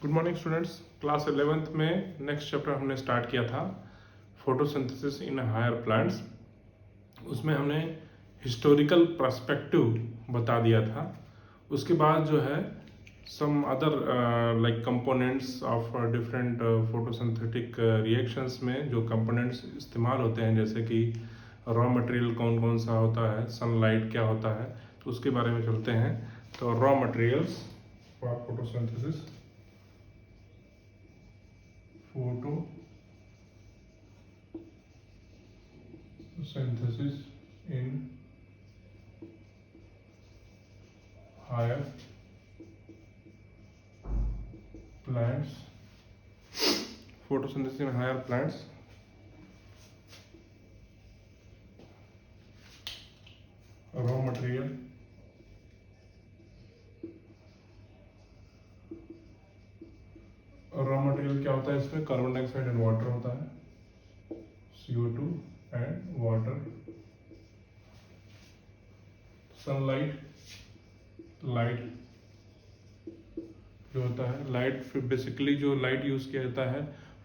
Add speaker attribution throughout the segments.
Speaker 1: Good morning students. Class 11th में next chapter हमने start किया था फोटोसिंथेसिस इन हायर प्लांट्स। उसमें हमने हिस्टोरिकल पर्सपेक्टिव बता दिया था। उसके बाद जो है some other like components of different photosynthetic reactions में जो कंपोनेंट्स इस्तेमाल होते हैं, जैसे कि रॉ मटेरियल कौन कौन सा होता है, सनलाइट क्या होता है, तो उसके बारे में चलते हैं। तो raw materials for photosynthesis, photosynthesis in higher plants. Photosynthesis in higher plants. Raw material. Raw material क्या होता है? इसमें कार्बन डाइऑक्साइड एंड वाटर होता है, CO2 and water. Sunlight, light जो होता है, लाइट बेसिकली जो लाइट यूज किया जाता है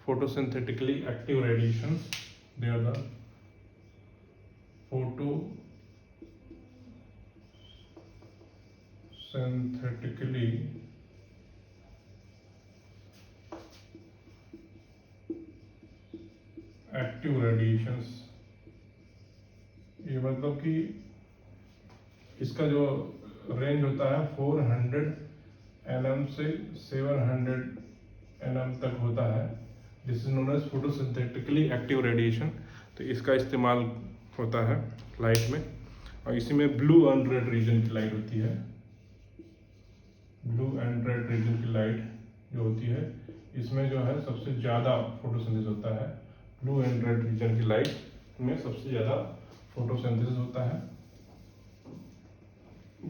Speaker 1: photosynthetically active radiations, they are the photosynthetically active radiations. ये मतलब कि इसका जो रेंज होता है 400 nm से 700 nm तक होता है। This is known as photosynthetically active radiation. तो इसका इस्तेमाल होता है लाइट में, और इसी में ब्लू एंड रेड रीजन की लाइट होती है। ब्लू एंड रेड रीजन की लाइट जो होती है, इसमें जो है सबसे ज़्यादा फोटोसिंथेसिस होता है। ब्लू एंड रेड रीजन की लाइट में सबसे ज़्यादा फोटोसिंथेसिस होता है।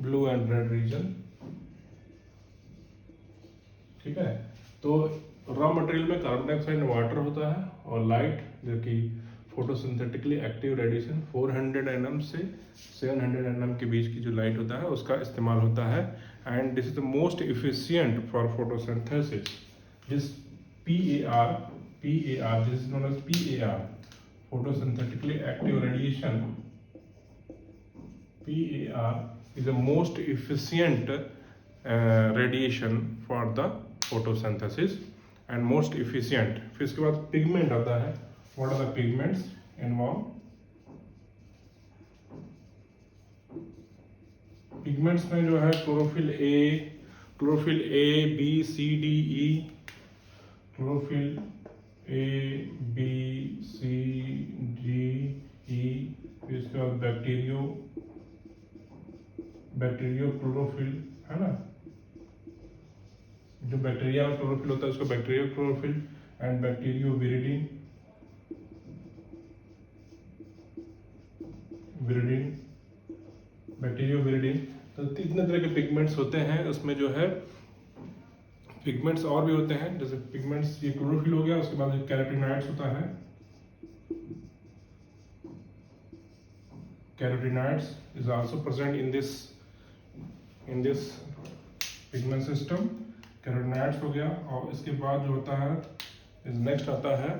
Speaker 1: ब्लू एंड रेड रीजन, ठीक है। तो रॉ मटेरियल में कार्बन डाइऑक्साइड एंड वाटर होता है, और लाइट जो कि फोटोसिंथेटिकली एक्टिव रेडिएशन 400 nm से 700 nm के बीच की जो लाइट होता है उसका इस्तेमाल होता है। And this is the most efficient for photosynthesis. This PAR, this is known as PAR, photosynthetically active radiation. PAR is the most efficient radiation for the photosynthesis and most efficient. फिर इसके बाद pigment आता है। What are the pigments involved? Pigments में जो है chlorophyll A, B, C, D, E, chlorophyll A, B, C, D, E। फिर इसके बाद बैक्टीरियो क्लोरोफिल है ना, जो बैक्टीरिया में क्लोरोफिल होता है उसको बैक्टीरियो क्लोरोफिल एंड बैक्टीरियो विरिडिन। तो इतने तरह के पिगमेंट्स होते हैं। उसमें जो है पिगमेंट्स और भी होते हैं, जैसे पिगमेंट्स, ये क्लोरोफिल हो गया। उसके बाद कैरोटीनॉइड्स होता है। Carotenoids is also present in this pigment system. Carotenoids हो गया, और इसके बाद जो होता है नेक्स्ट आता है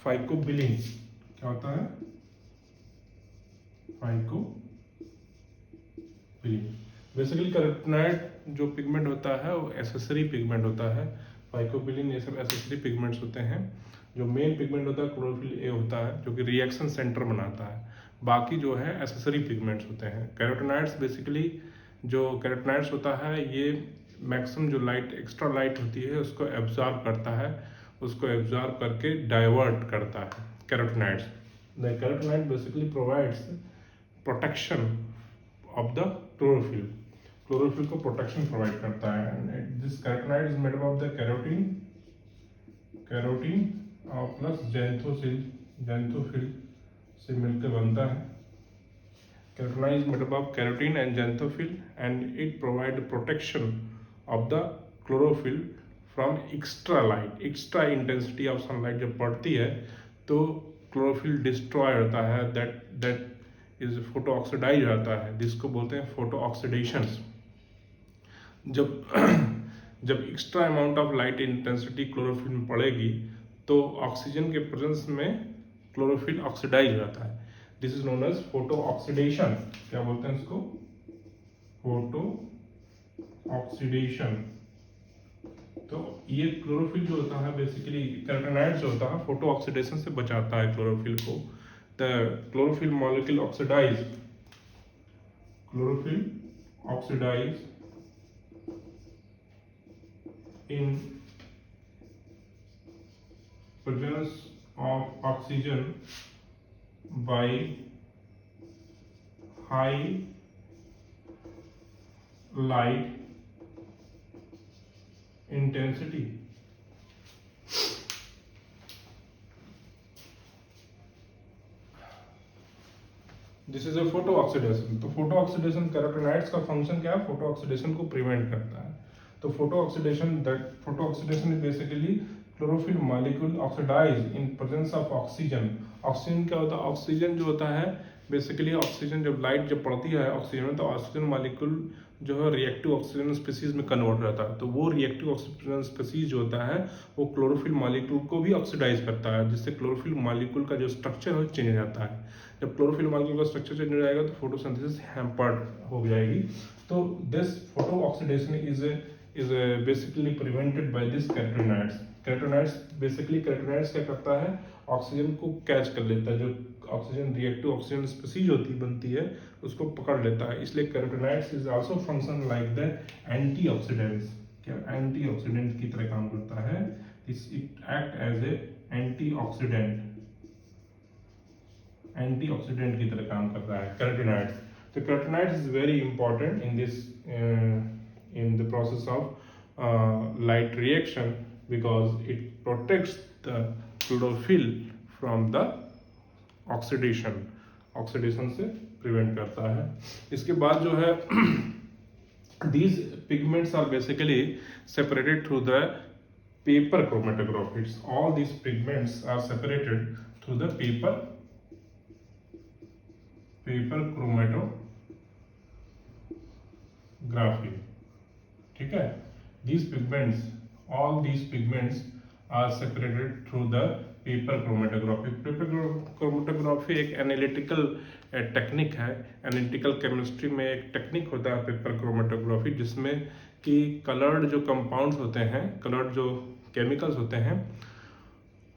Speaker 1: फाइकोबिलिन। क्या होता है? फाइकोबिलिन। बेसिकली कैरोटीनॉइड जो पिगमेंट होता है वो एसेसरी पिगमेंट होता है। फाइकोबिलिन ये सब एसेसरी पिगमेंट्स होते हैं। जो मेन पिगमेंट होता है क्लोरोफिल A होता है, जो कि रिएक्शन सेंटर बनाता है। बाकी जो है एसेसरी पिगमेंट्स होते हैं। कैरोटीनॉइड्स बेसिकली जो कैरोटीनॉइड्स होता है ये मैक्सिमम जो लाइट, एक्स्ट्रा लाइट होती है उसको एब्जॉर्ब करता है, उसको एब्जॉर्ब करके डाइवर्ट करता है carotenoids. The carotenoid basically provides protection of the chlorophyll. Chlorophyll को प्रोटेक्शन प्रोवाइड करता है। This carotenoid is made of the carotene और प्लस जैंथोफिल से मिलकर बनता है। Carotene is made up of keratin and xanthophyll, and it provides protection of the chlorophyll from extra light, extra intensity of sunlight जब पड़ती है तो chlorophyll destroy होता है, that is फोटो ऑक्सीडाइज होता है, जिसको बोलते हैं फोटो ऑक्सीडेशन। जब जब extra amount of light intensity chlorophyll में पड़ेगी तो ऑक्सीजन के प्रेजेंस में क्लोरोफिल ऑक्सीडाइज हो जाता है। This is known as photo oxidation. क्या बोलते हैं इसको? Photo oxidation. तो ये क्लोरोफिल जो होता है बेसिकली कैरोटेनॉइड जो होता है फोटो ऑक्सीडेशन से बचाता है क्लोरोफिल को। The chlorophyll molecule oxidise, chlorophyll oxidise in presence of oxygen by high light intensity। This is a photo oxidation. तो फोटो ऑक्सीडेशन कैरोटेनॉइड्स का फंक्शन क्या है? फोटो ऑक्सीडेशन को प्रिवेंट करता है। तो photo oxidation is basically chlorophyll molecule oxidise in presence of oxygen. Oxygen क्या होता है? ऑक्सीजन जो होता है बेसिकली ऑक्सीजन जब लाइट जब पड़ती है ऑक्सीजन में तो ऑक्सीजन मॉलिक्यूल जो है रिएक्टिव ऑक्सीजन स्पीसीज में कन्वर्ट हो जाता है। तो वो रिएक्टिव ऑक्सीजन स्पीसीज जो होता है वो क्लोरोफिल मॉलिक्यूल को भी ऑक्सीडाइज करता है, जिससे क्लोरोफिल मॉलिक्यूल का जो स्ट्रक्चर है चेंज हो जाता है। जब क्लोरोफिल मॉलिक्यूल का स्ट्रक्चर चेंज हो जाएगा तो फोटोसिंथेसिस हैम्पर्ड हो जाएगी। तो this photo oxidation is basically prevented by this carotenoids. Carotenoids क्या करता है? ऑक्सीजन को कैच कर लेता है, जो ऑक्सीजन रिएक्टिव ऑक्सीजन स्पीसीज बनती है उसको पकड़ लेता है। इसलिए carotenoids is also function like the antioxidants. क्या एंटीऑक्सीडेंट की तरह काम करता है? It act as a antioxidant की तरह काम कर रहा है कैरोटेनॉइड्स। तो carotenoids is very important in this in the process of light reaction because it protects the chlorophyll from the oxidation से प्रिवेंट करता है। इसके बाद जो है these pigments are basically separated through the paper chromatography। all these pigments are separated through the paper chromatography। ठीक है? all these pigments are separated through the paper chromatography. Paper chromatography एक एनालिटिकल टेक्निक है। Analytical chemistry में एक technique होता है paper chromatography, जिसमें कि कलर्ड जो कंपाउंड्स होते हैं, कलर्ड जो केमिकल्स होते हैं,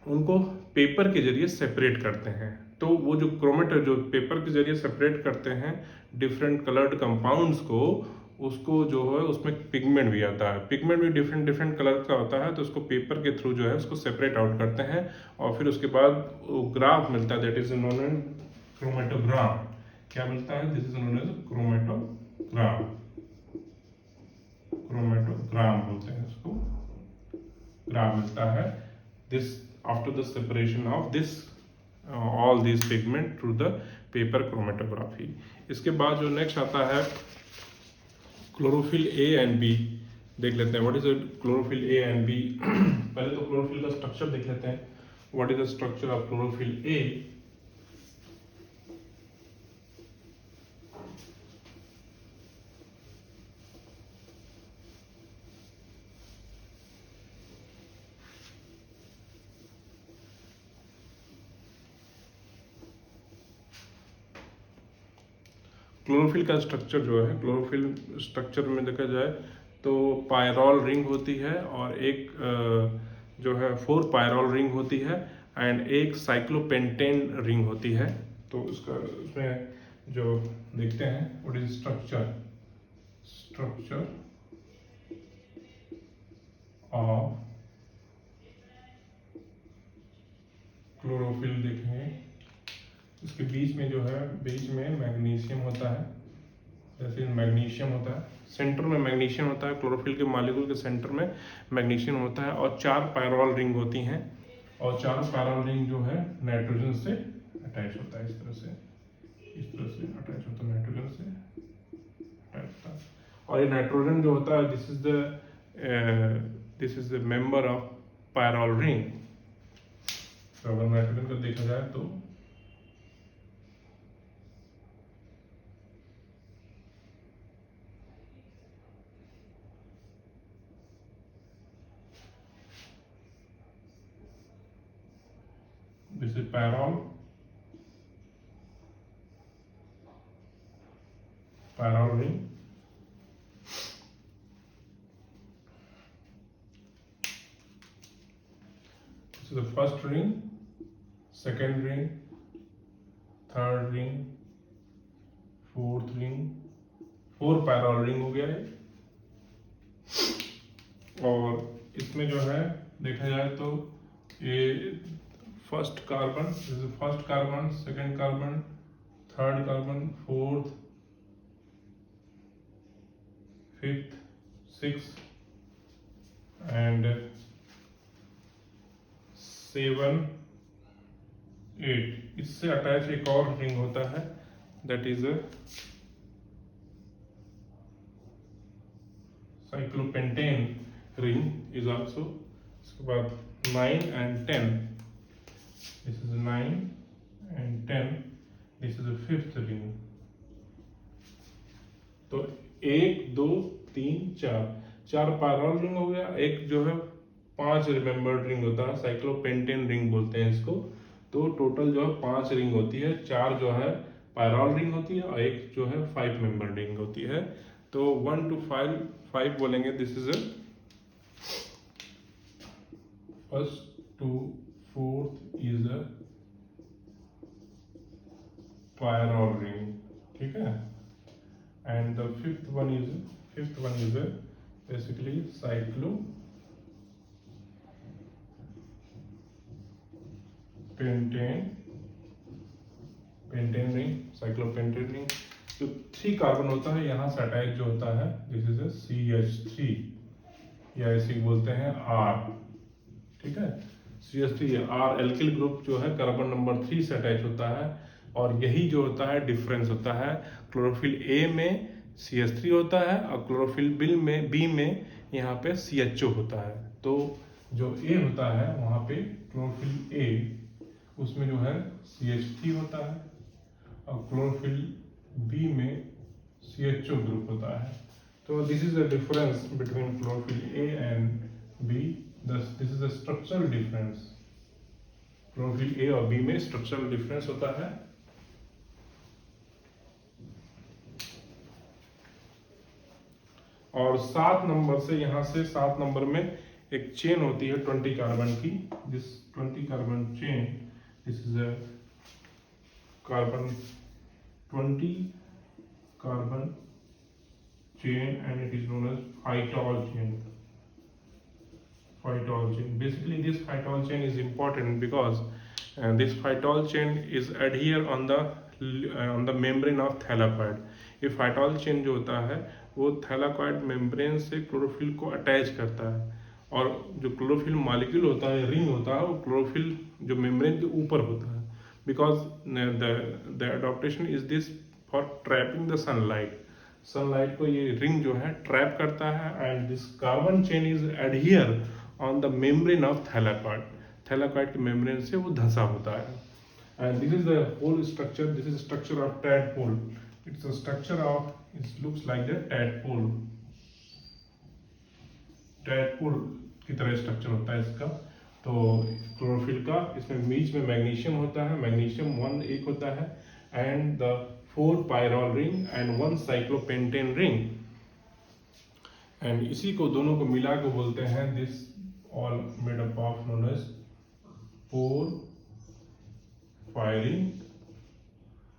Speaker 1: उनको पेपर के जरिए सेपरेट करते हैं। तो वो जो जो पेपर के जरिए सेपरेट करते हैं डिफरेंट कलर्ड कंपाउंड्स को, उसको जो है उसमें पिगमेंट भी आता है। पिगमेंट भी डिफरेंट कलर का होता है, तो उसको पेपर के थ्रू जो है उसको सेपरेट आउट करते हैं और फिर उसके बाद ग्राफ मिलता है, that is known as chromatogram. क्या मिलता है? This is known as chromatogram. Chromatogram बोलते हैं इसको, ग्राफ मिलता है। This after the separation of this all these pigment through the paper chromatography। इसके बाद जो नेक्स्ट आता है क्लोरोफिल ए एंड बी देख लेते हैं। What is chlorophyll A and B? पहले तो क्लोरोफिल का स्ट्रक्चर देख लेते हैं। What is the structure of chlorophyll A? Chlorophyll का स्ट्रक्चर जो है, क्लोरोफिल स्ट्रक्चर में देखा जाए तो पायरॉल रिंग होती है और एक जो है 4 पायरॉल रिंग होती है एंड एक साइक्लोपेंटेन रिंग होती है। तो उसमें जो देखते हैं what is structure of chlorophyll देखेंगे। इसके बीच में जो है, बीच में मैग्नीशियम होता है, जैसे मैग्नीशियम होता है, सेंटर में मैग्नीशियम होता है, क्लोरोफिल के मॉलिक्यूल के सेंटर में मैग्नीशियम होता है और 4 पायरॉल रिंग होती हैं और 4 पायरॉल रिंग जो है नाइट्रोजन से अटैच होता है। इस तरह से अटैच होता है, नाइट्रोजन से अटैच होता है। और ये नाइट्रोजन जो होता है this is the member of pyrrole ring. तो अगर नाइट्रोजन को देखा जाए तो पैरॉल ring. This is the first ring, second ring, third ring, fourth ring, 4 पैरॉल ring हो गया है। और इसमें जो है देखा जाए तो ये first carbon, second carbon, third carbon, fourth, fifth, six and 7, 8। इससे अटैच एक और रिंग होता है, that is cyclopentane ring is also. इसके बाद 9 and 10, this is 9 and 10, this is 5th ring. तो 1 2 3 4 पैरॉल रिंग हो गया। एक जो है 5 रिमेम्बर्ड रिंग होता है, साइक्लोपेंटेन रिंग बोलते हैं इसको। तो टोटल जो है 5 रिंग होती है, 4 जो है पैरॉल रिंग होती है और एक जो है 5 मेंबर रिंग होती है। तो 1 to 5 बोलेंगे, this is first to fourth is a pyrrole ring, ठीक है। And the fifth one is basically pentane ring, cyclopentane ring. जो 3 कार्बन होता है यहाँ से अटैच जो होता है, दिस इज CH3 या इसे बोलते हैं R, ठीक है। CH3 R एल्किल ग्रुप जो है कार्बन नंबर 3 से अटैच होता है। और यही जो होता है डिफरेंस होता है, क्लोरोफिल A में CH3 होता है और क्लोरोफिल B में यहाँ पे CHO होता है। तो जो A होता है वहाँ पे क्लोरोफिल A, उसमें जो है CH3 होता है और क्लोरोफिल B में CHO ग्रुप होता है। तो this is the difference between chlorophyll A and B। This is the structural difference. Chlorophyll A और B में स्ट्रक्चरल डिफरेंस होता है। और 7 नंबर से, यहाँ से 7 नंबर में एक चेन होती है 20 कार्बन की। This 20 carbon chain, this is a carbon 20 carbon chain and it is known as phytol chain. Basically this phytol chain is important because this phytol chain is adhere on the membrane of thylakoid. ये phytol chain जो होता है वो thylakoid membrane से chlorophyll को attach करता है। और जो क्लोरोफिल मॉलिक्यूल होता है, रिंग होता है, वो क्लोरोफिल जो मेम्ब्रेन के ऊपर होता है। Because the adaptation is this for trapping the sunlight को ये रिंग जो है ट्रैप करता है। And this carbon chain is adhere on the membrane of thylakoid के मेम्ब्रेन से वो धंसा होता है। And this is the whole structure, this is structure of tadpole. It's a structure of, it looks like the tadpole की तरह structure होता है इसका। तो क्लोरोफिल का इसमें बीच में मैग्नीशियम होता है, मैग्नीशियम 1 एक होता है, and the 4 pyrrole ring and 1 cyclopentane ring। And इसी को दोनों को मिला के बोलते हैं, this all made up of known as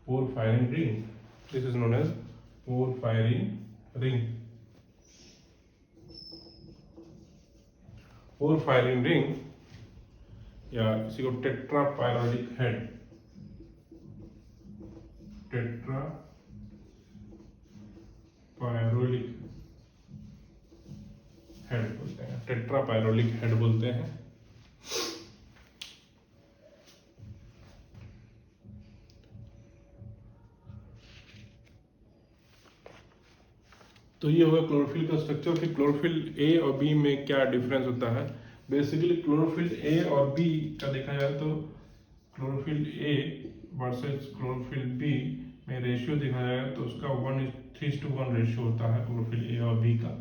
Speaker 1: porphyrin ring। This is known as porphyrin ring। porphyrin ring या इसी को टेट्रापायरोलिक हेड, टेट्रापायरोलिक हेड बोलते हैं। तो ये होगा क्लोरोफिल का स्ट्रक्चर। फिर क्लोरोफिल A और B में क्या डिफरेंस होता है। बेसिकली क्लोरोफिल A और B का देखा जाए तो chlorophyll A versus chlorophyll B में रेशियो देखा जाए तो उसका 3:1 रेशियो होता है क्लोरोफिल A और B का।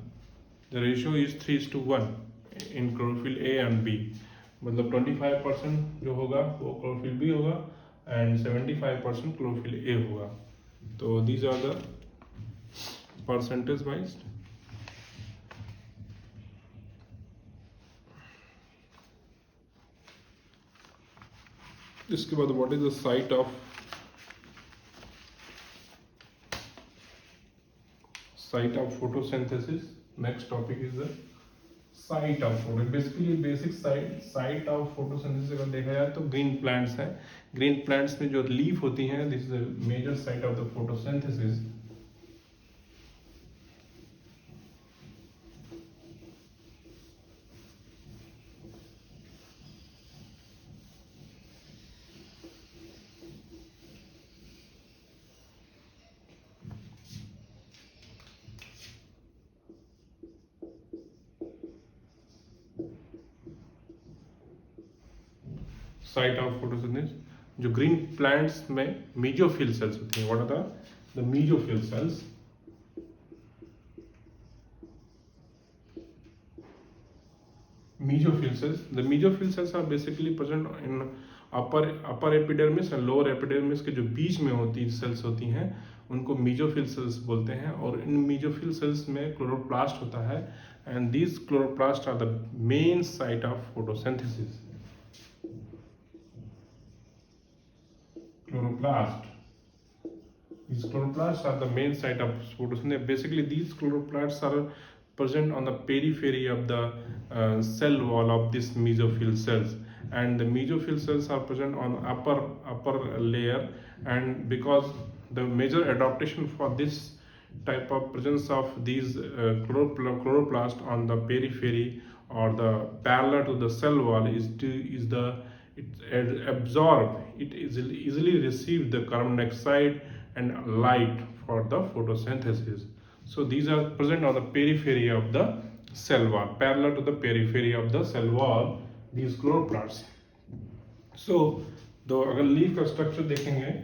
Speaker 1: The ratio is 3:1 in chlorophyll A and B। मतलब 25% जो होगा वो क्लोरोफिल बी होगा एंड 75% क्लोरोफिल ए होगा। तो these are the percentage wise. इसके बाद what is the site of photosynthesis. Next topic is the site of photo. Basically basic site of photosynthesis अगर देखा जाए तो ग्रीन प्लांट्स है। ग्रीन प्लांट्स में जो लीफ होती हैं, this is the major site of the photosynthesis. Site of photosynthesis, जो ग्रीन प्लांट्स में मीजोफिल सेल्स होती हैं। What are the mesophyll cells? Mesophyll cells. The mesophyll cells are basically present in upper epidermis and lower epidermis के जो बीच में होती sales होती हैं उनको mesophyll cells बोलते हैं। और इन mesophyll cells में क्लोरोप्लास्ट होता है and these chloroplasts are the main site of photosynthesis. Chloroplast. These chloroplasts are the main site of photosynthesis. Basically, these chloroplasts are present on the periphery of the cell wall of this mesophyll cells, and the mesophyll cells are present on upper layer. And because the major adaptation for this type of presence of these chloroplast on the periphery or the parallel to the cell wall is it easily receive the carbon dioxide and light for the photosynthesis. So these are present on the periphery of the cell wall, parallel to the periphery of the cell wall, these chloroplasts. So तो अगर leaf का structure देखेंगे,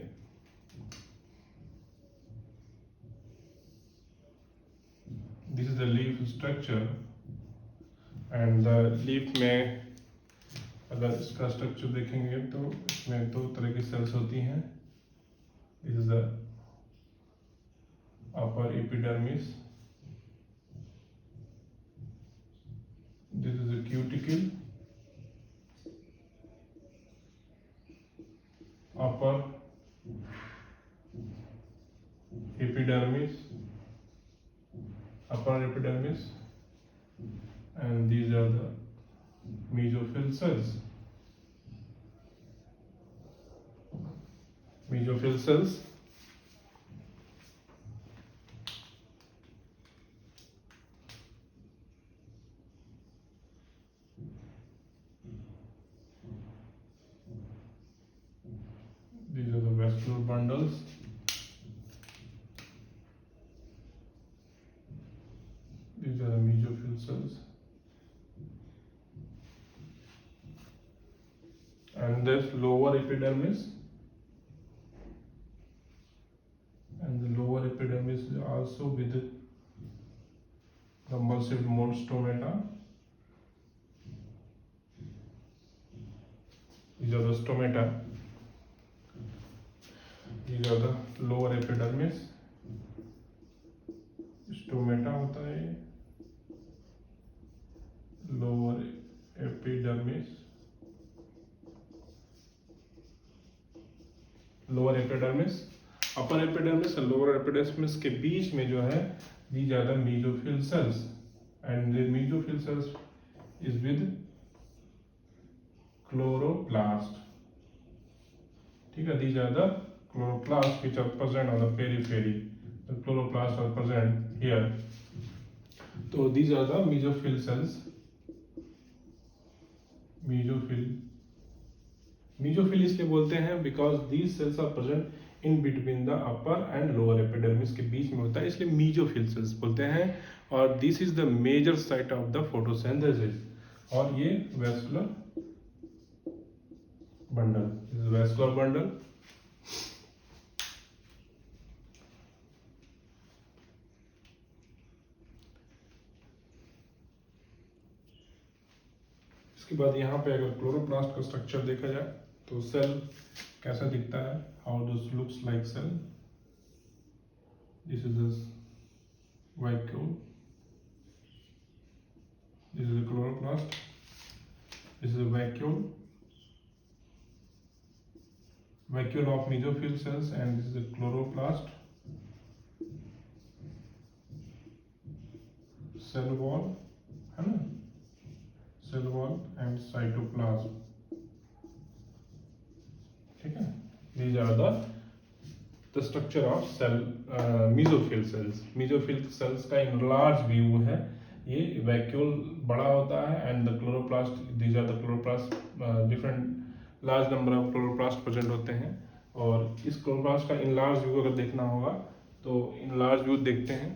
Speaker 1: this is the leaf structure and the leaf में अगर इसका structure देखेंगे तो इसमें दो तरह की सेल्स होती हैं। This is the upper epidermis, this is the cuticle, upper epidermis, and these are the mesophyll cells. Mesophyll cells these are the vascular bundles. These are the mesophyll cells. And this lower epidermis, and the lower epidermis is also with the emulsive mode stomata. These are the stomata. These are the lower epidermis. Stomata होता है lower epidermis. Lower epidermis, upper epidermis और lower epidermis के बीच में जो है these are the mesophyll cells and the mesophyll cells is with chloroplast. ठीक है, these are the chloroplasts which are present on the periphery. The chloroplasts are present here. तो these are the mesophyll cells. Mesophyll इसलिए बोलते हैं because these cells are present in between the upper and lower epidermis के बीच में होता है, इसलिए mesophyll cells बोलते हैं। और this is the major site of the photosynthesis. और ये vascular bundle, this is vascular bundle. इसके बाद यहाँ पे अगर क्लोरोप्लास्ट का स्ट्रक्चर देखा जाए तो सेल कैसा दिखता है, how this looks like cell. This is a vacuole, this is a chloroplast, this is a vacuole of mesophyll cells, and this is a chloroplast, cell wall है ना, cell wall and cytoplasm, ठीक है। These are the structure of cell, mesophyll cells। mesophyll cells का enlarged view है, ये vacuole बड़ा होता है and the chloroplast, these are the chloroplast, different large number of chloroplast present होते हैं। और इस chloroplast का enlarged view अगर देखना होगा तो enlarged view देखते हैं।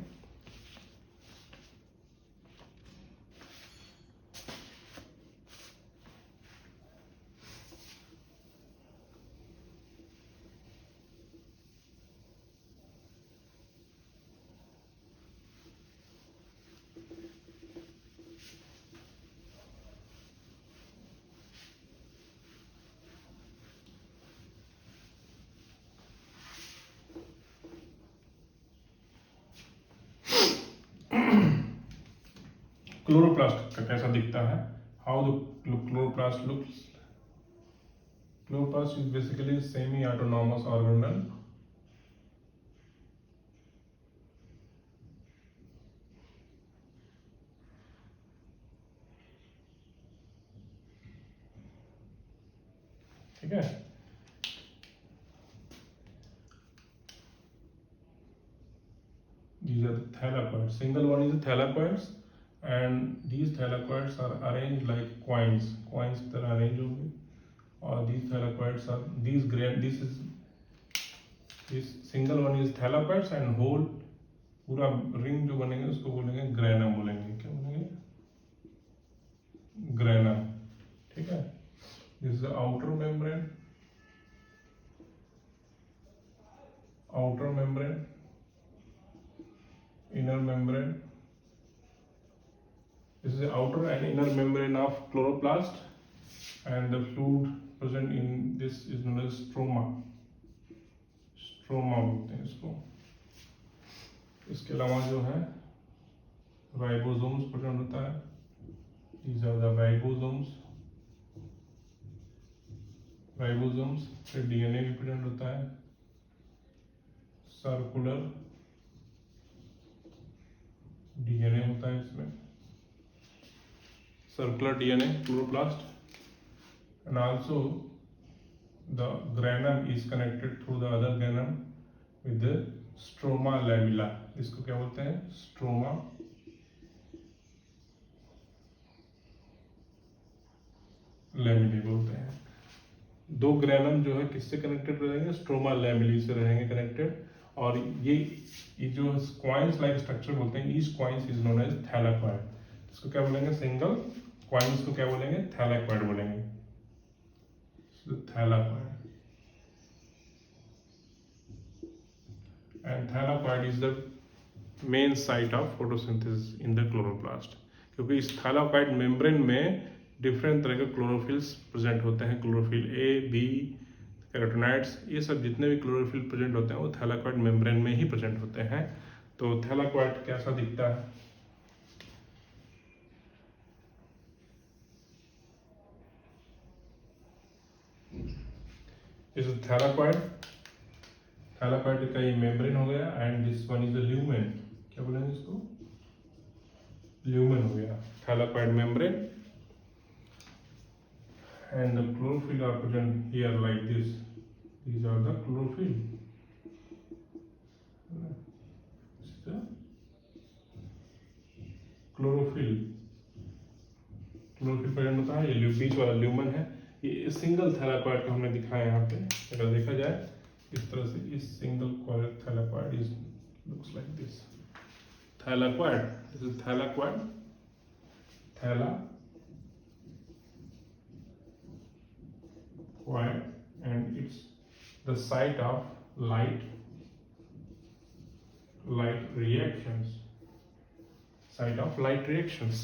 Speaker 1: क्लोरोप्लास्ट का कैसा दिखता है, how the chloroplast looks. Chloroplast is basically semi autonomous organelle, ठीक है। These are the thylakoids. Single one is the thylakoids, and these thylakoids are arranged like coins. Coins की तरह arranged होंगे, और these thylakoids are this single one is thylakoids, and whole पूरा ring जो बनेंगे उसको बोलेंगे ग्रेनम बोलेंगे। क्या बोलेंगे? ग्रेनम, ठीक है। This is the outer membrane, inner membrane. This is the outer and inner membrane of chloroplast, and the fluid present in this is known as stroma। Stroma बोलते हैं इसको। इसके अलावा जो है राइबोसोम्स प्रेजेंट होता है। These are the राइबोसोम्स से डीएनए भी प्रेजेंट होता है। सर्कुलर डीएनए होता है इसमें, circular DNA chloroplast, and also the granum is connected through the other granum with the stroma lamella। इसको क्या बोलते हैं? स्ट्रोमा लैमिले बोलते हैं। दो ग्रेनम जो है किससे कनेक्टेड रहेंगे? स्ट्रोमा लैमिली से रहेंगे कनेक्टेड। और ये जो क्वाइंस लाइक स्ट्रक्चर बोलते हैं, each coins is known as thylakoid. इसको क्या बोलेंगे? सिंगल क्वाइंस को क्या बोलेंगे? थैलाकॉइड बोलेंगे। Thylakoid, and thylakoid is the main site of photosynthesis in the chloroplast। क्योंकि इस thylakoid membrane में डिफरेंट तरह के क्लोरोफिल्स प्रेजेंट होते हैं। क्लोरोफिल ए, बी, कैरोटीनॉइड्स, ये सब जितने भी क्लोरोफिल प्रेजेंट होते हैं वो thylakoid membrane में ही प्रेजेंट होते हैं। तो thylakoid कैसा दिखता है? इस thylakoid का ये मेम्ब्रेन हो गया, and this one is a lumen. क्या बोलेंगे इसको? ल्यूमेन हो गया, thylakoid membrane, and the chlorophyll are present here like this। These are the chlorophyll। Chlorophyll present होता है। ये बीच वाला ल्यूमन है। ये सिंगल थैलाकॉइड का हमने दिखाया यहाँ पे। अगर देखा जाए इस तरह से, इस single thylakoid is looks like this. Thylakoid, this is thylakoid, thylakoid, and it's the site of light reactions, site of light reactions।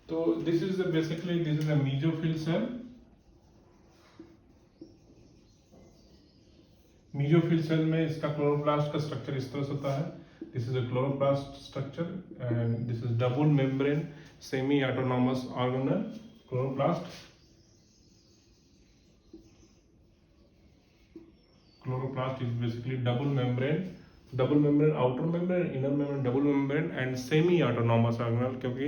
Speaker 1: तो this is basically this is a mesophyll cell. Mesophyll cell में इसका chloroplast का structure इस तरह से होता है। This is a chloroplast structure and this is double membrane semi autonomous organelle chloroplast. Chloroplast is basically double membrane outer membrane, inner membrane, double membrane and semi autonomous organelle, क्योंकि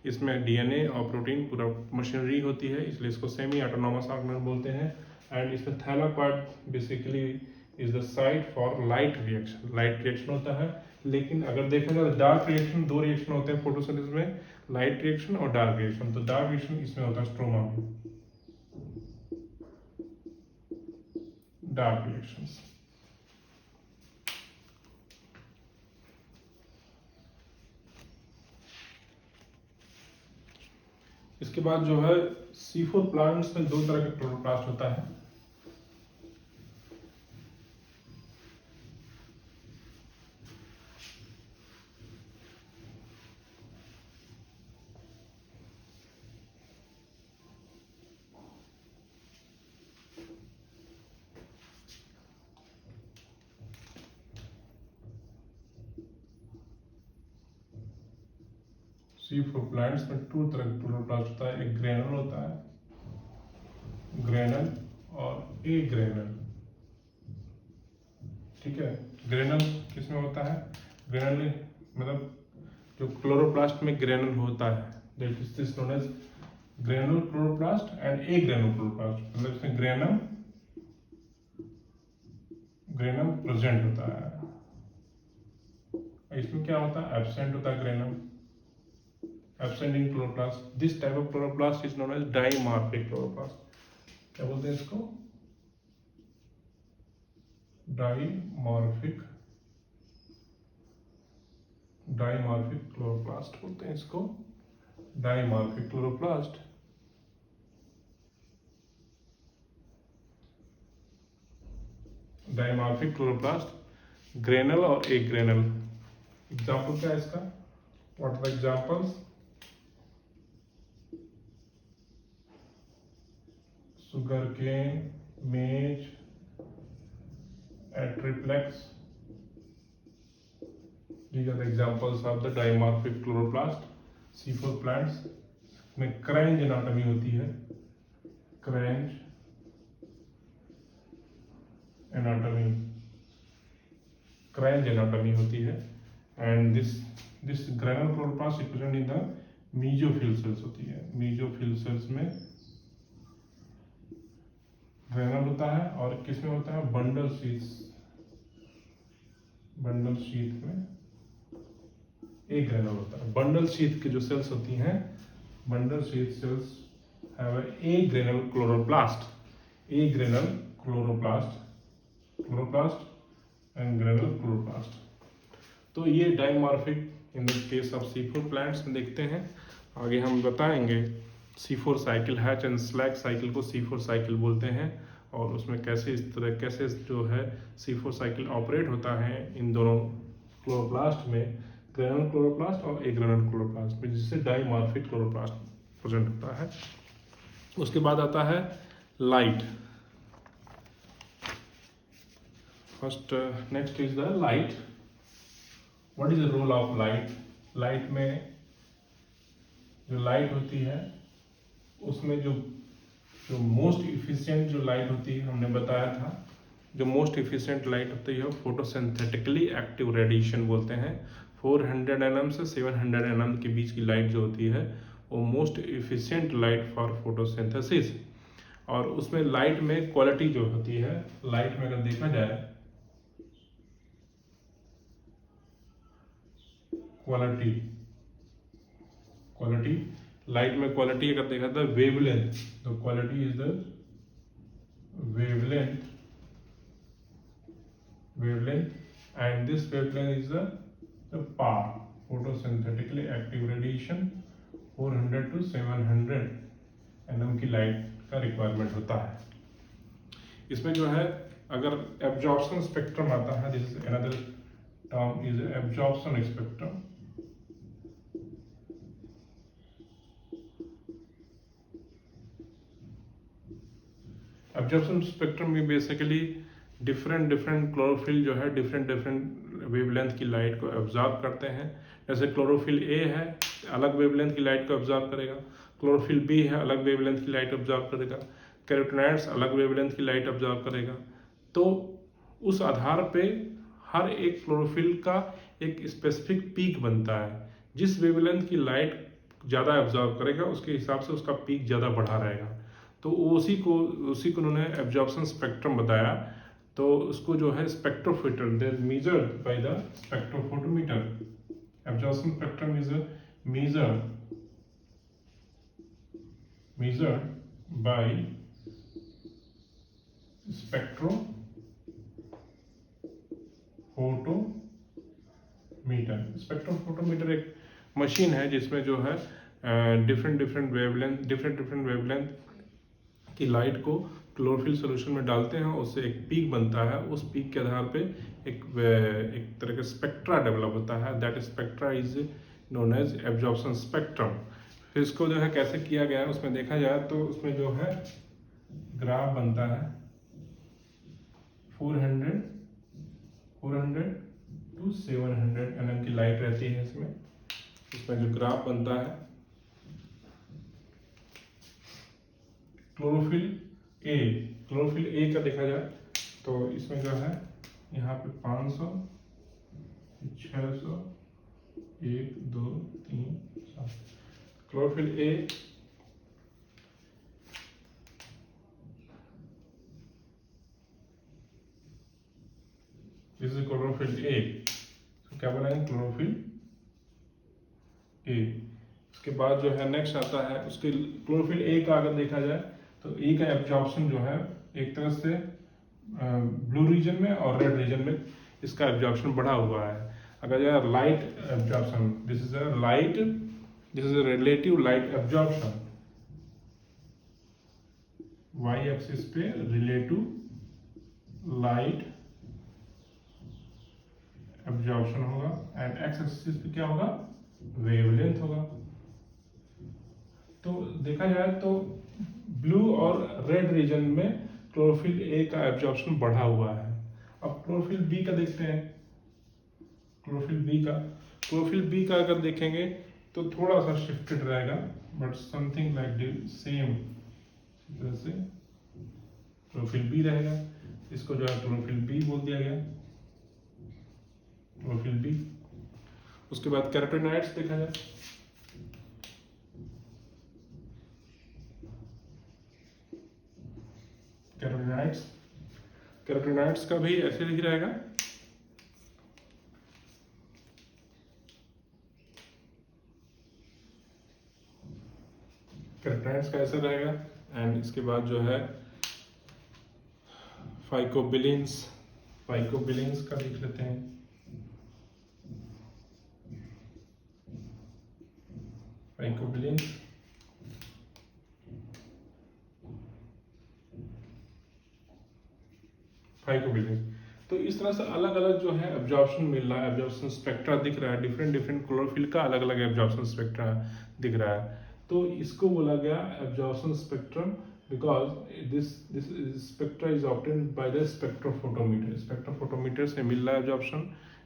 Speaker 1: इसमें DNA और protein पूरा machinery होती है, इसलिए इसको semi autonomous organelle बोलते हैं। एंड इसमें thylakoid basically is the site for light reaction होता है। लेकिन अगर देखा जाए डार्क रिएक्शन, दो रिएक्शन होते हैं फोटोसिंथेसिस में, लाइट रिएक्शन और डार्क रिएक्शन। तो डार्क रिएक्शन इसमें होता है स्ट्रोमा में, डार्क रिएक्शंस। इसके बाद जो है C4 प्लांट्स में दो तरह का क्लोरोप्लास्ट होता है। C4 प्लांट्स में दो तरह का क्लोरोप्लास्ट होता है, एक ग्रेनल होता है, ग्रेनल और ए ग्रेनल। ठीक है, ग्रेनल किसमें होता है? ग्रेनल मतलब जो क्लोरोप्लास्ट में ग्रेनल होता है, that is this known as granal chloroplast and a granal chloroplast. मतलब इसमें ग्रेनम प्रेजेंट होता है, इसमें क्या होता है? एब्सेंट होता है granum, absent in chloroplast. This type of chloroplast is known as dimorphic chloroplast. क्या बोलते हैं इसको? डाइमॉर्फिक क्लोरोप्लास्ट बोलते हैं इसको, dimorphic chloroplast. Dimorphic chloroplast, granal और ए ग्रेनल। एग्जाम्पल क्या है इसका? What are the examples? sugarcane, maize, triplex. These are the examples of the dimorphic chloroplast. C4 plants में क्रेंज एनाटॉमी होती है, क्रेंज एनाटॉमी होती है। And this granal chloroplast is present in the mesophyll cells होती है। मीजोफिल सेल्स में granal होता है और किसमें होता है? बंडल शीथ में एक ग्रेनल होता है। बंडल शीथ की जो सेल्स होती हैं, bundle sheath cells have a granal chloroplast, chloroplast and granal chloroplast. तो ये dimorphic in the case of C4 plants में देखते हैं। आगे हम बताएंगे C4 cycle, hatch and slag cycle को C4 साइकिल बोलते हैं, और उसमें कैसे जो है C4 साइकिल ऑपरेट होता है इन दोनों क्लोरोप्लास्ट में, ग्रेनुल क्लोरोप्लास्ट और ए ग्रेनुल क्लोरोप्लास्ट में, जिससे डाइमॉर्फिक क्लोरोप्लास्ट प्रेजेंट होता है। उसके बाद आता है light. Next is the light. What is the role of light? Light में जो लाइट होती है उसमें जो मोस्ट इफिशिएंट जो लाइट होती है, हमने बताया था, जो मोस्ट इफिशिएंट लाइट होती है फोटोसिंथेटिकली एक्टिव रेडिएशन बोलते हैं। 400 nm से 700 nm के बीच की लाइट जो होती है वो most efficient light for photosynthesis. और उसमें लाइट में क्वालिटी जो होती है, लाइट में अगर देखा जाए क्वालिटी लाइट में क्वालिटी अगर देखा जाए वेवलेंथ, तो quality is the wavelength and this wavelength is the PAR, photosynthetically active radiation। 400 to 700 nm की लाइट का रिक्वायरमेंट होता है। इसमें जो है अगर एब्जॉर्प्शन स्पेक्ट्रम आता है, this is another term is absorption spectrum. Absorption spectrum में बेसिकली डिफरेंट डिफरेंट क्लोरोफिल जो है डिफरेंट डिफरेंट वेवलेंथ की लाइट को एब्जॉर्ब करते हैं। जैसे क्लोरोफिल ए है, अलग वेवलेंथ की लाइट को एब्जॉर्ब करेगा। क्लोरोफिल बी है, अलग वेवलेंथ की लाइट एब्जॉर्ब करेगा। कैरोटीनॉइड्स अलग वेवलेंथ की लाइट एब्जॉर्ब करेगा। तो उस आधार पे हर एक क्लोरोफिल का एक स्पेसिफिक पीक बनता है। जिस वेवलेंथ की लाइट ज़्यादा एब्जॉर्ब करेगा उसके हिसाब से उसका पीक ज़्यादा बढ़ा रहेगा। तो उसी को उन्होंने एब्जॉर्प्शन स्पेक्ट्रम बताया। तो उसको जो है spectrometer, they measured by the spectrophotometer. Absorption spectrum is measured by spectrophotometer. Spectrophotometer एक मशीन है जिसमें जो है डिफरेंट डिफरेंट वेवलेंथ की लाइट को क्लोरोफिल सोल्यूशन में डालते हैं, उससे एक पीक बनता है। उस पीक के आधार पे एक तरह का स्पेक्ट्रा डेवलप होता है। That spectra is known as absorption spectrum. फिर इसको जो है कैसे किया गया है उसमें देखा जाए तो उसमें जो है ग्राफ बनता है 400 to 700 mm की लाइट रहती है इसमें जो ग्राफ बनता है क्लोरोफिल ए का देखा जाए तो इसमें जो है यहाँ पे 500, 600, 1, 2, 3, 7 chlorophyll a this is chlorophyll a. तो क्या बनाएंगे क्लोरोफिल ए। उसके बाद जो है नेक्स्ट आता है उसके क्लोरोफिल ए का अगर देखा जाए तो ए का एब्जॉर्प्शन जो है एक तरह से ब्लू रीजन में और रेड रीजन में इसका एब्जॉर्प्शन बढ़ा हुआ है। अगर जो है light absorption, this is a relative light absorption. Y axis पे रिलेटिव लाइट एब्जॉर्प्शन होगा एंड एक्स एक्सिस पे क्या होगा, वेवलेंथ होगा। तो देखा जाए तो ब्लू और रेड रीजन में क्लोरोफिल ए का एब्जॉर्प्शन बढ़ा हुआ है। अब क्लोरोफिल बी का देखते हैं। क्लोरोफिल बी का अगर देखेंगे तो थोड़ा सा शिफ्टेड रहेगा बट समथिंग लाइक सेम तरह से क्लोरोफिल बी रहेगा। इसको जो है क्लोरोफिल बी बोल दिया गया, क्लोरोफिल बी। उसके बाद कैरोटीनॉइड्स देखा जाए कैरोटीनॉइड्स का भी ऐसे ही रहेगा। कैरोटीनॉइड्स का ऐसा रहेगा एंड इसके बाद जो है फाइकोबिलिन्स का देख लेते हैं। फाइकोबिलिन्स तो इस तरह से अलग अलग जो है एब्जॉर्प्शन मिल रहा है, एब्जॉर्प्शन स्पेक्ट्रा दिख रहा है। डिफरेंट क्लोरोफिल का अलग अलग एब्जॉर्प्शन स्पेक्ट्रा दिख रहा है। तो इसको बोला गया absorption spectrum because this spectra is obtained by the spectrophotometer. Spectrophotometer से मिल रहा है एब्जॉर्प्शन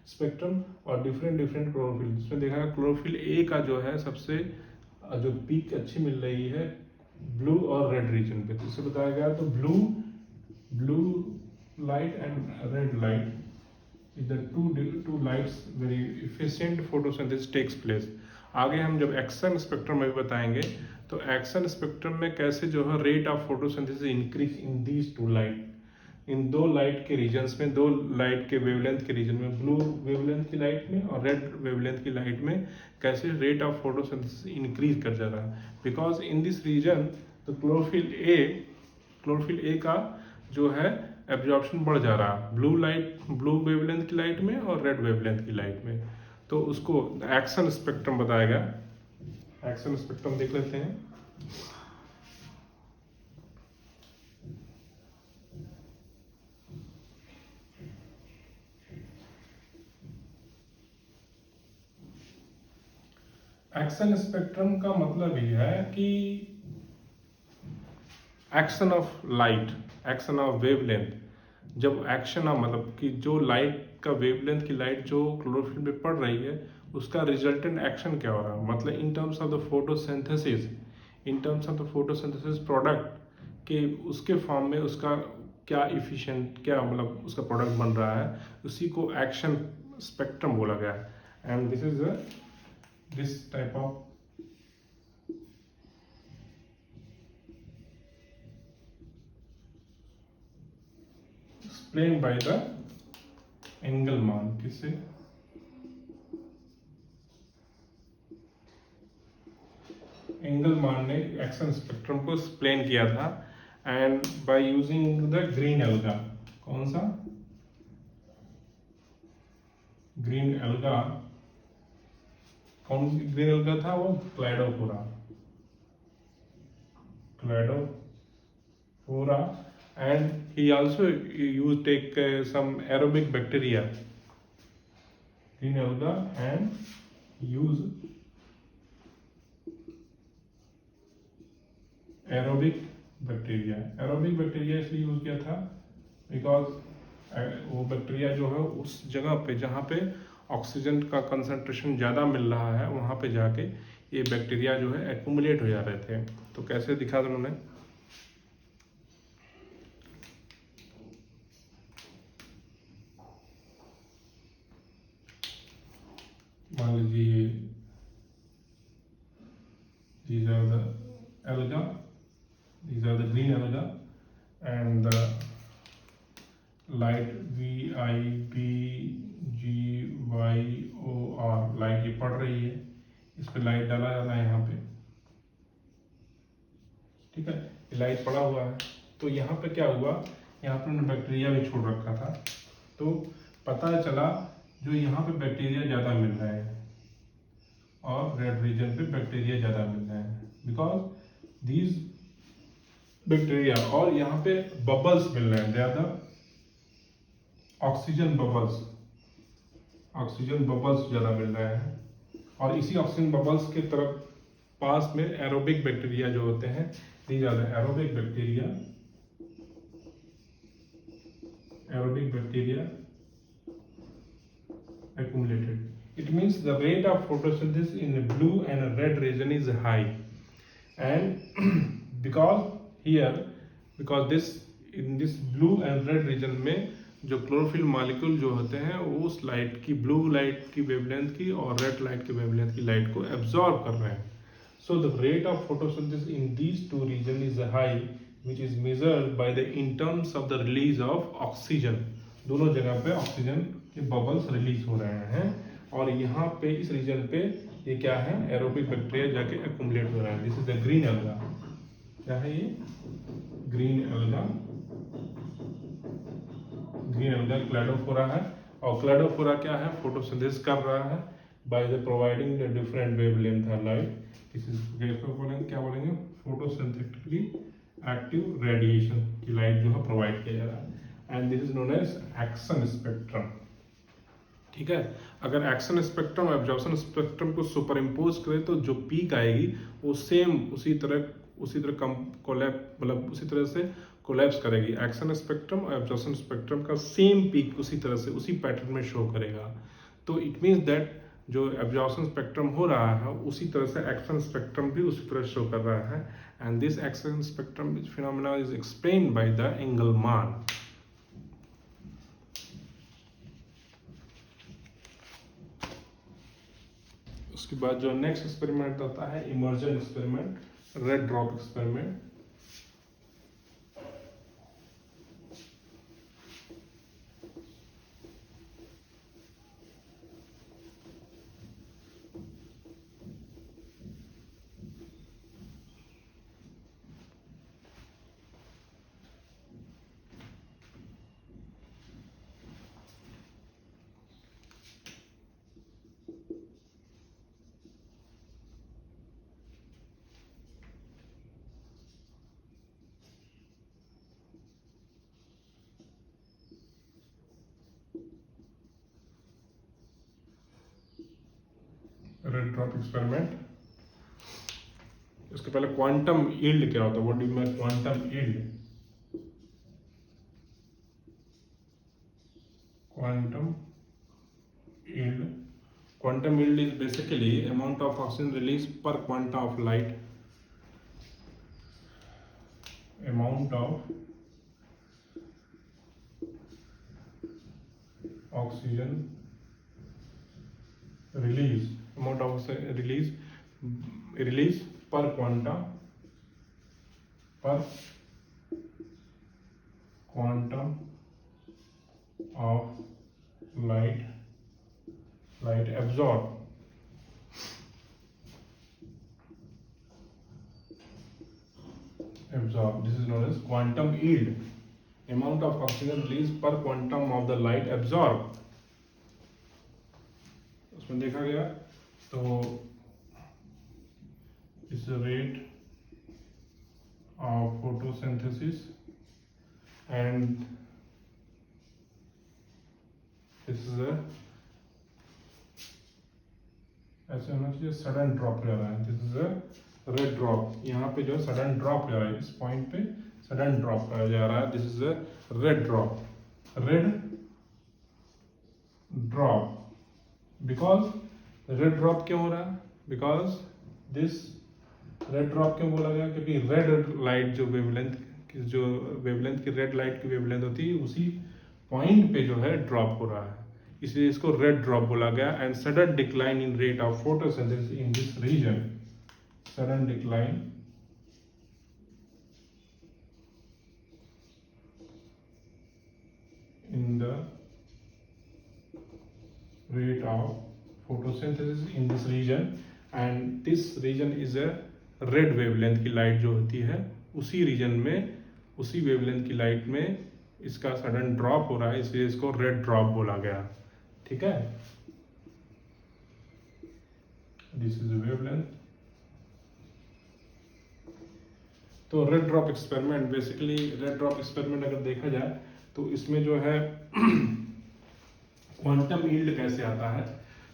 Speaker 1: स्पेक्ट्रम और डिफरेंट क्लोरोफिल। इसमें देखा क्लोरोफिल ए का जो है सबसे जो पीक अच्छी मिल रही है ब्लू और रेड रीजन पे। तो इसे बताया गया तो blue light and red light is the two lights very efficient photosynthesis takes place। आगे हम जब एक्शन स्पेक्ट्रम में बताएंगे तो एक्शन स्पेक्ट्रम में कैसे जो है rate of photosynthesis increase in these two light, इन दो लाइट के रीजन्स में, दो लाइट के वेवलेंथ के रीजन में, ब्लू वेवलेंथ की लाइट में और रेड वेवलेंथ की लाइट में कैसे रेट ऑफ फोटोसिंथेसिस इंक्रीज कर जा रहा है। बिकॉज इन दिस रीजन तो क्लोरोफिल ए का जो है एब्जॉर्प्शन बढ़ जा रहा है ब्लू वेवलेंथ की लाइट में और रेड वेवलेंथ की लाइट में। तो उसको एक्शन स्पेक्ट्रम बताया गया। एक्शन स्पेक्ट्रम देख लेते हैं। एक्शन स्पेक्ट्रम का मतलब ये है कि action of light action of wavelength, जब एक्शन ऑफ मतलब कि जो लाइट का वेवलेंथ की लाइट जो क्लोरोफिल में पड़ रही है उसका रिजल्टेंट एक्शन क्या हो रहा है, मतलब in terms of the photosynthesis, in terms of the photosynthesis product के उसके फॉर्म में उसका क्या इफिशिएंट क्या मतलब उसका प्रोडक्ट बन रहा है, उसी को एक्शन स्पेक्ट्रम बोला गया है। And this is this type of explained by the Engelmann, किससे, एंगलमान ने एक्शन स्पेक्ट्रम को एक्सप्लेन किया था, and by using the green alga, कौन सा ग्रीन एल्गा, कौन सी ग्रीन एल्गा था वो, क्लाइडोफोरा, क्लाइडोफोरा, and he also used take some aerobic bacteria, green alga, and use aerobic bacteria इसलिए यूज किया था बिकॉज वो बैक्टीरिया जो है उस जगह पे जहाँ पे ऑक्सीजन का कंसंट्रेशन ज़्यादा मिल रहा है वहाँ पे जाके ये बैक्टीरिया जो है एक्यूमुलेट हो जा रहे थे। तो कैसे दिखा था उन्होंने, मान लीजिए these are the alga, these are the green alga, and the light VIBGYOR light ये पड़ रही है, इस पे लाइट डाला जा रहा है यहाँ पे, ठीक है, ये लाइट पड़ा हुआ है। तो यहाँ पे क्या हुआ, यहाँ पे उन्होंने बैक्टीरिया भी छोड़ रखा था, तो पता चला जो यहाँ पे बैक्टीरिया ज़्यादा मिल रहे हैं और रेड रीजन पे बैक्टीरिया ज़्यादा मिल रहे हैं, बिकॉज दीज बैक्टीरिया, और यहाँ पे बबल्स मिल रहे हैं ज़्यादा, ऑक्सीजन बबल्स ज़्यादा मिल रहे हैं, और इसी ऑक्सीजन बबल्स के तरफ पास में एरोबिक बैक्टीरिया जो होते हैं, these are the aerobic bacteria accumulated. It means the rate of photosynthesis in the blue and red region is high, and because this in this blue and red region में जो chlorophyll molecule जो होते हैं वो उस light की, blue light की wavelength की और रेड लाइट की वेवलेंथ की लाइट को एब्जॉर्ब कर रहे हैं। So the rate of photosynthesis in these two regions is high, which is measured by the in terms of the release of oxygen. दोनों जगह पे ऑक्सीजन के बबल्स रिलीज हो रहे हैं, और यहाँ पे इस रीजन पे ये क्या है, एरोबिक बैक्टीरिया जाके एक्यूमुलेट हो रहा है। This is the green alga, क्या है ये, ग्रीन एल्गा क्लाइडोफोरा है, और क्लाइडोफोरा क्या है, फोटोसिंथेसिस कर रहा है by the providing the different wavelength of light. क्या बोलेंगे, फोटोसिंथेटिकली एक्टिव रेडिएशन की लाइट जो है प्रोवाइड किया जा रहा है, and this is known as action spectrum, ठीक है। अगर एक्शन स्पेक्ट्रम एब्जॉर्प्शन स्पेक्ट्रम को सुपर इम्पोज करें तो जो पीक आएगी वो सेम उसी तरह कम कोलैप मतलब उसी तरह से कोलैप्स करेगी। एक्शन स्पेक्ट्रम और एब्जॉर्प्शन स्पेक्ट्रम का सेम पीक उसी तरह से उसी पैटर्न में शो करेगा। तो इट मीन्स दैट जो एब्जॉर्प्शन स्पेक्ट्रम हो रहा है उसी तरह से एक्शन स्पेक्ट्रम भी उसी तरह शो कर रहा है, and this action spectrum phenomena is explained by the Engelmann. उसके बाद जो नेक्स्ट एक्सपेरिमेंट आता है Emerson experiment, red drop experiment. Red drop experiment, इसके पहले क्वांटम यील्ड क्या होता है, what do you mean quantum yield. yield. Quantum yield is basically amount of oxygen released per quantum of light. Amount of oxygen release. Amount of oxygen release per quantum of light absorbed. This is known as quantum yield. Amount of oxygen released per quantum of the light absorbed. उसमें देखा गया तो इस rate of photosynthesis and this is a ऐसे होना चाहिए sudden drop ले रहा है. This is a red drop. यहाँ पे जो है सडन ड्रॉप ले रहा है, इस पॉइंट पे सडन ड्रॉप जा रहा है. This is a red drop. Because red drop क्यों हो रहा है? बिकॉज दिस रेड ड्रॉप क्यों बोला गया? क्योंकि रेड लाइट जो वेवलेंथ की रेड लाइट की वेवलेंथ होती है उसी पॉइंट पे जो है ड्रॉप हो रहा है, इसलिए इसको रेड ड्रॉप बोला गया. And sudden decline in rate of photosynthesis in this region. Sudden decline in the rate of photosynthesis in this region, and this region is a red wavelength की लाइट जो होती है उसी रीजन में, उसी wavelength की लाइट में इसका सडन ड्रॉप हो रहा है, इसलिए इसको रेड ड्रॉप बोला गया. ठीक है. This is wavelength. तो red drop experiment, basically red drop experiment अगर देखा जाए तो इसमें जो है क्वांटम यील्ड कैसे आता है.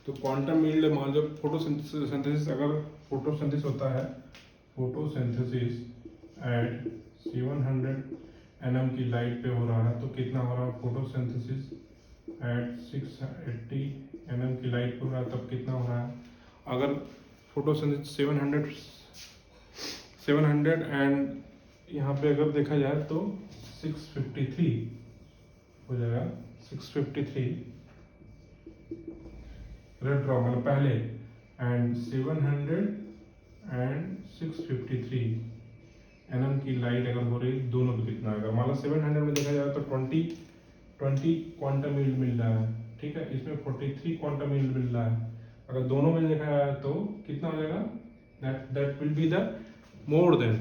Speaker 1: तो क्वांटम यील्ड मान लो फोटोसिंथेसिस, अगर फोटोसिंथेसिस होता है, फोटोसिंथेसिस एट 700 nm की लाइट पे हो रहा है, तो कितना हो रहा है? फोटोसिंथेसिस एट 680 nm की लाइट पे हो रहा है, तब कितना हो रहा है? अगर फोटोसिंथेसिस 700 एंड यहाँ पे अगर देखा जाए तो 653 हो जाएगा. 653 रेड ड्रॉप मतलब पहले, एंड 700 एंड 653 nm की लाइट अगर हो रही, दोनों पे कितना आएगा? मान लो 700 में देखा जाए तो 20 क्वांटम यील्ड मिल रहा है. ठीक है. इसमें 43 क्वांटम यील्ड मिल रहा है. अगर दोनों में देखा जाए तो कितना हो जाएगा? That will be the more than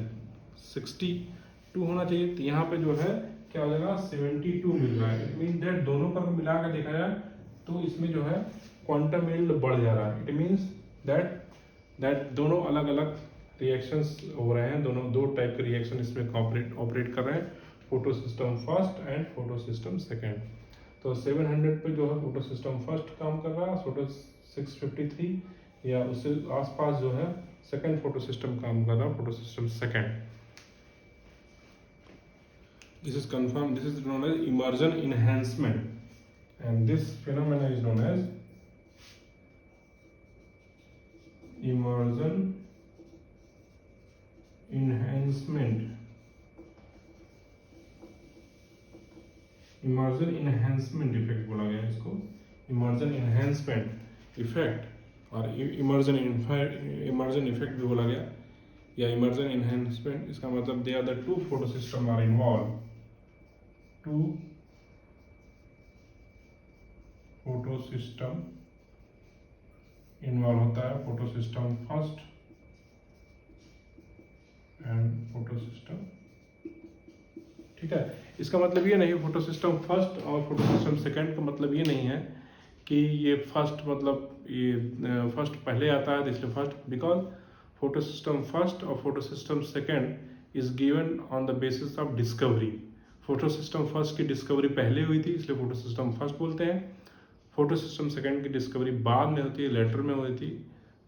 Speaker 1: 62 होना चाहिए. तो यहाँ पे जो है क्या हो जाएगा? 72 मिल रहा है. इट मीन दैट दोनों का मिला कर देखा जाए तो इसमें जो है क्वांटम यील्ड बढ़ जा रहा है. इट मीन्स दैट दोनों अलग अलग रिएक्शंस हो रहे हैं, दोनों दो टाइप के रिएक्शन इसमें ऑपरेट कर रहे हैं, photo system first and photo system second. तो 700 पे जो है फोटो सिस्टम फर्स्ट काम कर रहा है, फोटो 653 या उससे आसपास जो है सेकेंड फोटो सिस्टम काम कर रहा है, photo system second. This is confirmed. This is known as immersion enhancement, and this phenomena is known as immersion enhancement. Immersion enhancement effect बोला गया इसको. Immersion enhancement effect और immersion effect भी बोला गया, या immersion enhancement. इसका मतलब they are the two photo system are involved. Two photo system involve होता है, photo system first and photo system. ठीक है. इसका मतलब ये नहीं, फोटो सिस्टम फर्स्ट और फोटो सिस्टम सेकेंड का मतलब ये नहीं है कि ये फर्स्ट मतलब ये फर्स्ट पहले आता है इसलिए first. Because photo system first और photo system second is given on the basis of discovery. Photo system first की डिस्कवरी पहले हुई थी इसलिए फोटो सिस्टम फर्स्ट बोलते हैं. फोटो सिस्टम सेकेंड की डिस्कवरी बाद में होती है, लेटर में हुई थी,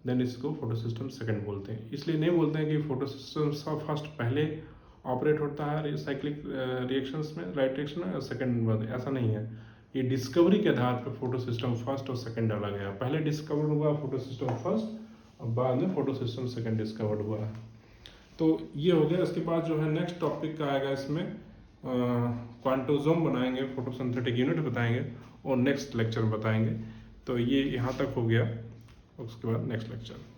Speaker 1: देन इसको फोटो सिस्टम सेकेंड बोलते हैं. इसलिए नहीं बोलते हैं कि फोटो सिस्टम फर्स्ट पहले ऑपरेट होता है साइक्लिक रिएक्शंस में, राइट रिएक्शन में, और सेकेंड बाद. ऐसा नहीं है. ये डिस्कवरी के आधार पर फोटो सिस्टम फर्स्ट और सेकंड डाला गया। पहले डिस्कवर हुआ फोटो सिस्टम फर्स्ट और बाद में फोटो सिस्टम सेकंड डिस्कवर्ड हुआ है। तो ये हो गया। इसके बाद जो है नेक्स्ट टॉपिक का आएगा, इसमें क्वांटोसोम बनाएंगे, फोटोसिंथेटिक यूनिट बताएंगे और नेक्स्ट लेक्चर में बताएंगे। तो ये यहाँ तक हो गया, उसके बाद नेक्स्ट लेक्चर।